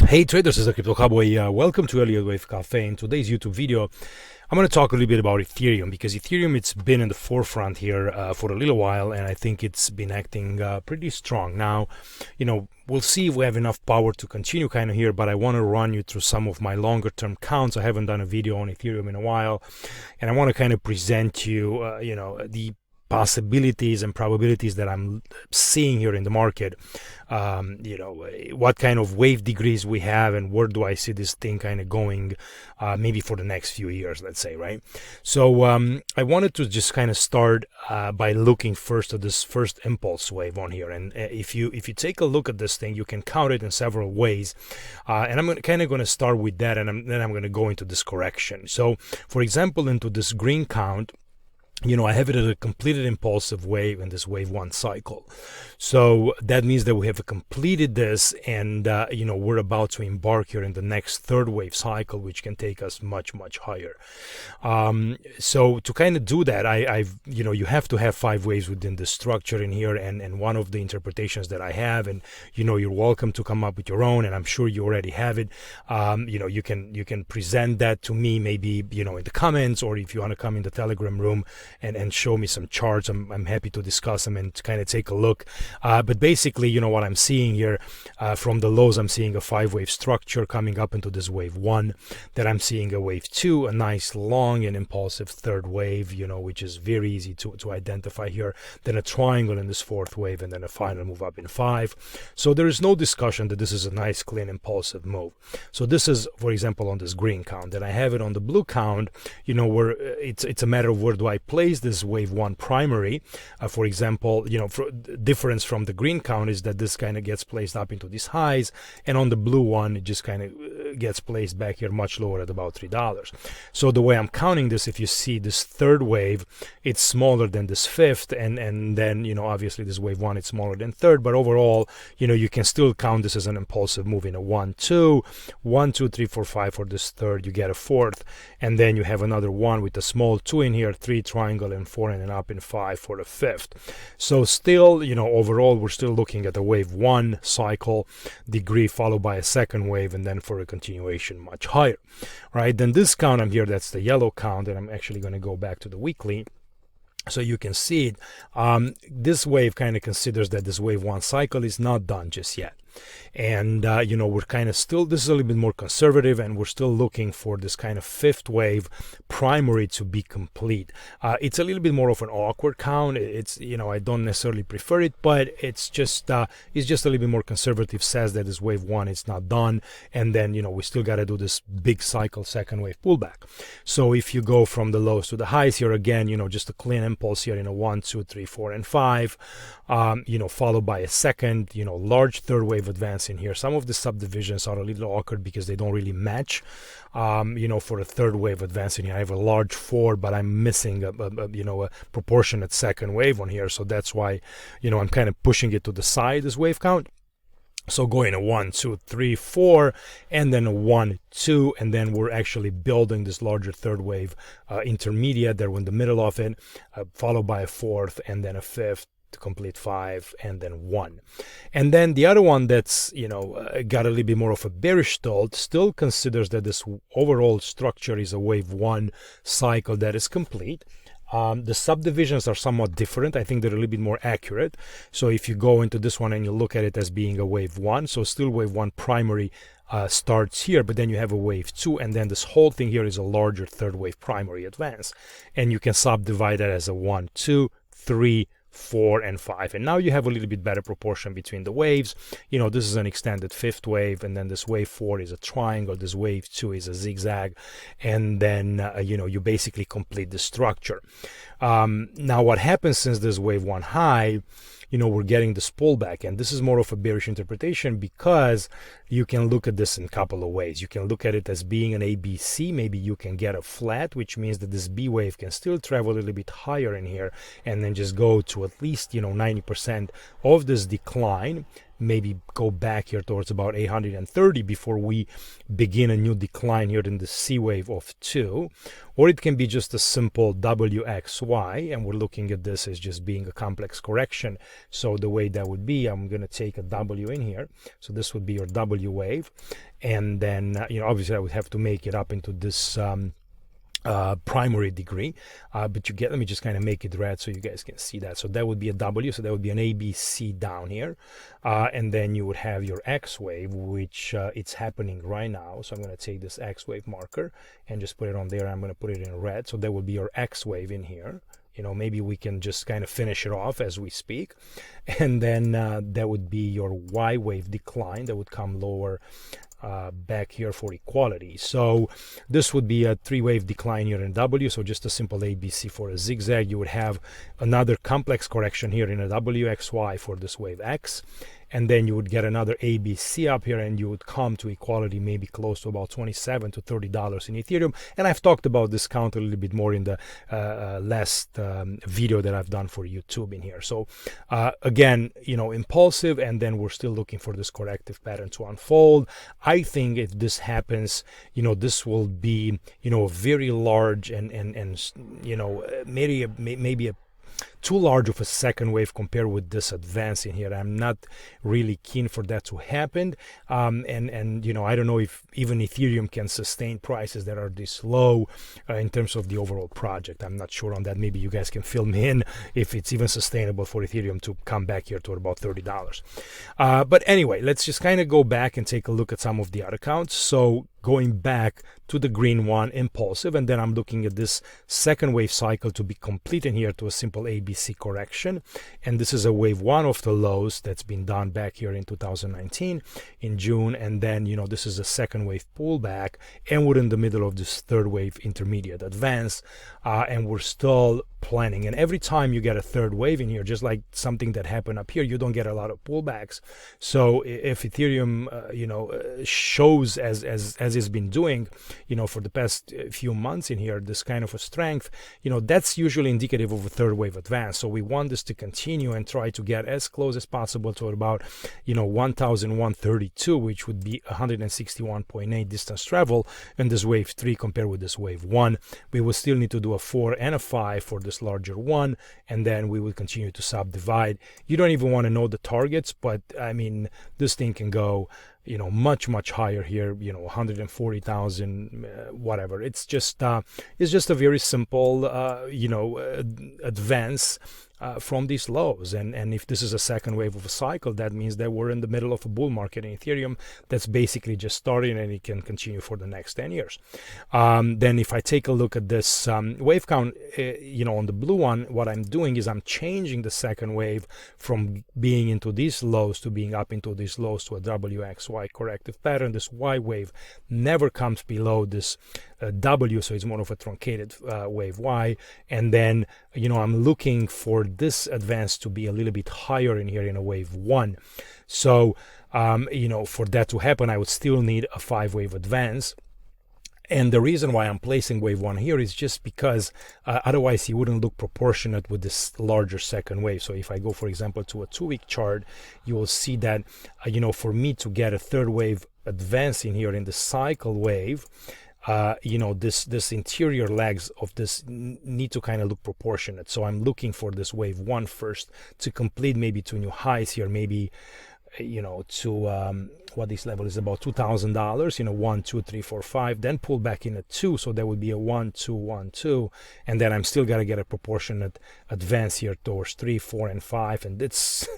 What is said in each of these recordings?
Hey traders, this is the Crypto Cowboy. Welcome to Elliott Wave Cafe. In today's YouTube video, I'm going to talk a little bit about Ethereum because Ethereum, it's been in the forefront here for a little while, and I think it's been acting pretty strong. Now, we'll see if we have enough power to continue kind of here, but I want to run you through some of my longer term counts. I haven't done a video on Ethereum in a while, and I want to kind of present you, the possibilities and probabilities that I'm seeing here in the market. What kind of wave degrees we have, and where do I see this thing kind of going, maybe for the next few years, let's say, right? So I wanted to just kind of start by looking first at this first impulse wave on here, and if you take a look at this thing, you can count it in several ways, and I'm going to start with that, and then I'm going to go into this correction. So, for example, into this green count, I have it at a completed impulsive wave in this wave one cycle. So that means that we have completed this, and we're about to embark here in the next third wave cycle, which can take us much, much higher. So to kind of do that, you have to have 5 waves within the structure in here, and one of the interpretations that I have, and you're welcome to come up with your own, and I'm sure you already have it. You can present that to me, maybe in the comments, or if you want to come in the Telegram room and show me some charts, I'm happy to discuss them and kind of take a look. But basically, what I'm seeing here, from the lows, I'm seeing a 5-wave structure coming up into this wave 1. Then I'm seeing a wave 2, a nice long and impulsive third wave, which is very easy to identify here. Then a triangle in this 4th wave, and then a final move up in 5. So there is no discussion that this is a nice, clean, impulsive move. So this is, for example, on this green count. And I have it on the blue count, where it's a matter of where do I place this wave 1 primary. For example, difference from the green count is that this kind of gets placed up into these highs, and on the blue one, it just kind of gets placed back here much lower at about $3. So the way I'm counting this, if you see this third wave, it's smaller than this 5th, and then obviously this wave 1, it's smaller than third, but overall, you can still count this as an impulsive move in a 1 2 1 2 3 4 5 for this third. You get a 4th, and then you have another 1 with a small 2 in here, 3 triangle and 4, and then up in 5 for the 5th. So still, overall, we're still looking at a wave 1 cycle degree followed by a second wave, and then for a continuation much higher, right? Then this count I'm here, that's the yellow count, and I'm actually going to go back to the weekly so you can see it. This wave kind of considers that this wave 1 cycle is not done just yet. And, we're kind of still, this is a little bit more conservative, and we're still looking for this kind of 5th wave primary to be complete. It's a little bit more of an awkward count. It's, I don't necessarily prefer it, but it's just a little bit more conservative, says that this wave 1 is not done. And then, we still got to do this big cycle second wave pullback. So if you go from the lows to the highs here again, just a clean impulse here in a 1 2 3 4 and 5, followed by a second, large third wave advance in here. Some of the subdivisions are a little awkward because they don't really match. For a third wave advance in here, I have a large 4, but I'm missing a proportionate second wave on here. So that's why, I'm kind of pushing it to the side, this wave count. So going a 1 2 3 4, and then a 1 2, and then we're actually building this larger third wave intermediate there in the middle of it, followed by a 4th, and then a 5th, to complete 5, and then 1. And then the other one that's got a little bit more of a bearish tilt still considers that this overall structure is a wave 1 cycle that is complete. The subdivisions are somewhat different. I think they're a little bit more accurate. So if you go into this one and you look at it as being a wave 1, so still wave 1 primary starts here, but then you have a wave 2, and then this whole thing here is a larger third wave primary advance, and you can subdivide that as a 1 2 3 4 and 5, and now you have a little bit better proportion between the waves. This is an extended 5th wave, and then this wave 4 is a triangle, this wave 2 is a zigzag, and then you basically complete the structure. Now what happens since this wave 1 high, we're getting this pullback, and this is more of a bearish interpretation because you can look at this in a couple of ways. You can look at it as being an ABC. Maybe you can get a flat, which means that this B wave can still travel a little bit higher in here and then just go to at least 90% of this decline, maybe go back here towards about 830 before we begin a new decline here in the C wave of 2, or it can be just a simple WXY, and we're looking at this as just being a complex correction. So the way that would be, I'm going to take a W in here, so this would be your W wave, and then obviously I would have to make it up into this primary degree, but you get, let me just kind of make it red so you guys can see that. So that would be a W, so that would be an ABC down here, and then you would have your X wave, which it's happening right now. So I'm going to take this X wave marker and just put it on there. I'm going to put it in red, so that would be your X wave in here. Maybe we can just kind of finish it off as we speak, and then that would be your Y wave decline that would come lower back here for equality. So this would be a 3-wave decline here in W, so just a simple ABC for a zigzag. You would have another complex correction here in a WXY for this wave X, and then you would get another ABC up here, and you would come to equality maybe close to about $27 to $30 in Ethereum. And I've talked about this count a little bit more in the last video that I've done for YouTube in here. So again, impulsive, and then we're still looking for this corrective pattern to unfold. I think if this happens, this will be, a very large and maybe a too large of a second wave compared with this advance in here. I'm not really keen for that to happen, and I don't know if even Ethereum can sustain prices that are this low in terms of the overall project. I'm not sure on that. Maybe you guys can fill me in if it's even sustainable for Ethereum to come back here to about $30. But anyway, let's just kind of go back and take a look at some of the other counts. So going back to the green one, impulsive, and then I'm looking at this second wave cycle to be complete in here to a simple ABC correction, and this is a wave 1 of the lows that's been done back here in 2019 in June, and then this is a second wave pullback, and we're in the middle of this third wave intermediate advance, and we're still planning. And every time you get a third wave in here, just like something that happened up here, you don't get a lot of pullbacks. So if Ethereum shows as it's been doing for the past few months in here, this kind of a strength, that's usually indicative of a third wave advance. So we want this to continue and try to get as close as possible to about 1132, which would be 161.8 distance travel in this wave 3 compared with this wave 1. We will still need to do a 4 and a 5 for this larger one, and then we will continue to subdivide. You don't even want to know the targets, but I mean, this thing can go much higher here, 140,000, whatever. It's just a very simple advance from these lows, and if this is a second wave of a cycle, that means that we're in the middle of a bull market in Ethereum that's basically just starting, and it can continue for the next 10 years. Then if I take a look at this wave count, on the blue one, what I'm doing is I'm changing the second wave from being into these lows to being up into these lows to a WXY corrective pattern. This Y wave never comes below this W, so it's more of a truncated wave Y, and then I'm looking for this advance to be a little bit higher in here in a wave 1. So for that to happen, I would still need a 5-wave advance. And the reason why I'm placing wave 1 here is just because otherwise it wouldn't look proportionate with this larger second wave. So if I go, for example, to a 2-week chart, you will see that for me to get a third wave advance in here in the cycle wave, this interior legs of this need to kind of look proportionate. So I'm looking for this wave 1 first to complete maybe to new highs here, maybe to what this level is about $2,000, 1, 2, 3, 4, 5, then pull back in a 2, so that would be a 1, 2, 1, 2, and then I'm still got to get a proportionate advance here towards 3, 4, and 5, and this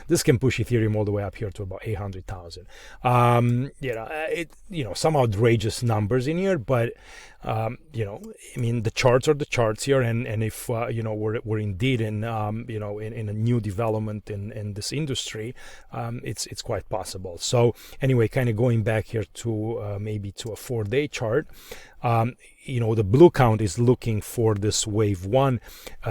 this can push Ethereum all the way up here to about 800,000. Some outrageous numbers in here, but I mean, the charts are the charts here, and if we're indeed in in a new development in this industry, it's quite possible. So anyway, kind of going back here to maybe to a 4-day chart, the blue count is looking for this wave 1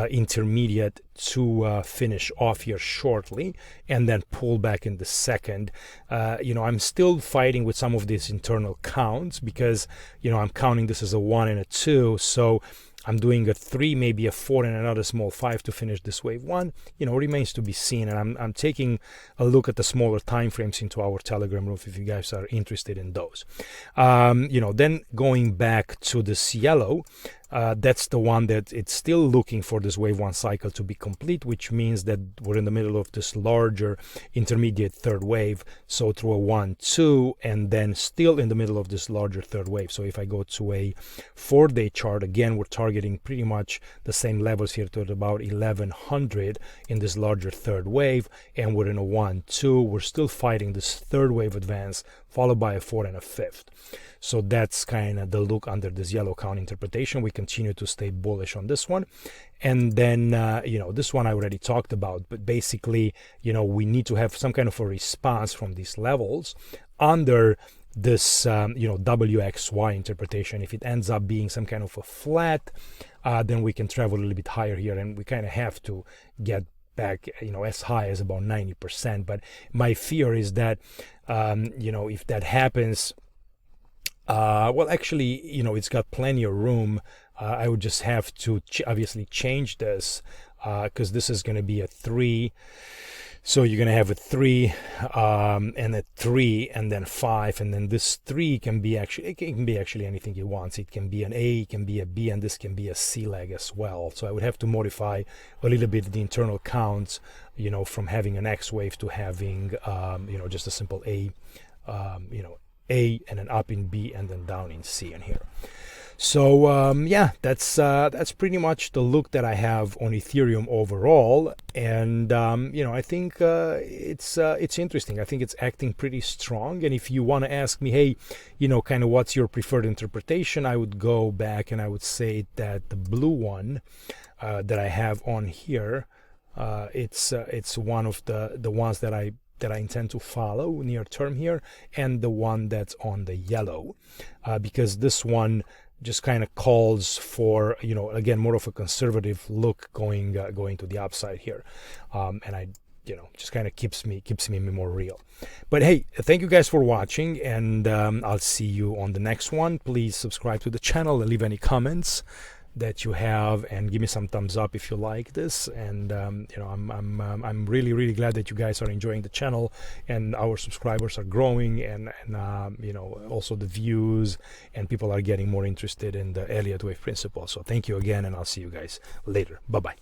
intermediate to finish off here shortly and then pull back in the second. I'm still fighting with some of these internal counts because I'm counting this as a 1 and a 2, so I'm doing a 3, maybe a 4, and another small 5 to finish this wave 1. Remains to be seen. And I'm taking a look at the smaller time frames into our Telegram group if you guys are interested in those. Then going back to this yellow, that's the one that it's still looking for this wave 1 cycle to be complete, which means that we're in the middle of this larger intermediate third wave. So through a 1, 2, and then still in the middle of this larger third wave. So if I go to a 4-day chart, again, we're targeting pretty much the same levels here to about 1100 in this larger third wave. And we're in a 1, 2. We're still fighting this third wave advance, followed by a 4 and a 5th. So that's kind of the look under this yellow count interpretation. We continue to stay bullish on this one. And then, this one I already talked about, but basically, we need to have some kind of a response from these levels under this, WXY interpretation. If it ends up being some kind of a flat, then we can travel a little bit higher here, and we kind of have to get back, as high as about 90%. But my fear is that, if that happens, it's got plenty of room. I would just have to obviously change this because this is going to be a 3. So you're going to have a 3 and a 3 and then 5, and then this 3 can be actually anything you want. It can be an A, it can be a B, and this can be a C leg as well. So I would have to modify a little bit the internal counts, from having an X wave to having just a simple A, A and then up in B and then down in C in here. So that's pretty much the look that I have on Ethereum overall. And I think it's interesting. I think it's acting pretty strong. And if you want to ask me, hey, kind of what's your preferred interpretation, I would go back and I would say that the blue one that I have on here, it's one of the ones that I intend to follow near term here, and the one that's on the yellow, because this one just kind of calls for, again, more of a conservative look going to the upside here, and I just kind of keeps me more real. But hey, thank you guys for watching, and I'll see you on the next one. Please subscribe to the channel and leave any comments that you have, and give me some thumbs up if you like this. And I'm really glad that you guys are enjoying the channel, and our subscribers are growing, and also the views, and people are getting more interested in the Elliott Wave principle. So thank you again, and I'll see you guys later. Bye bye.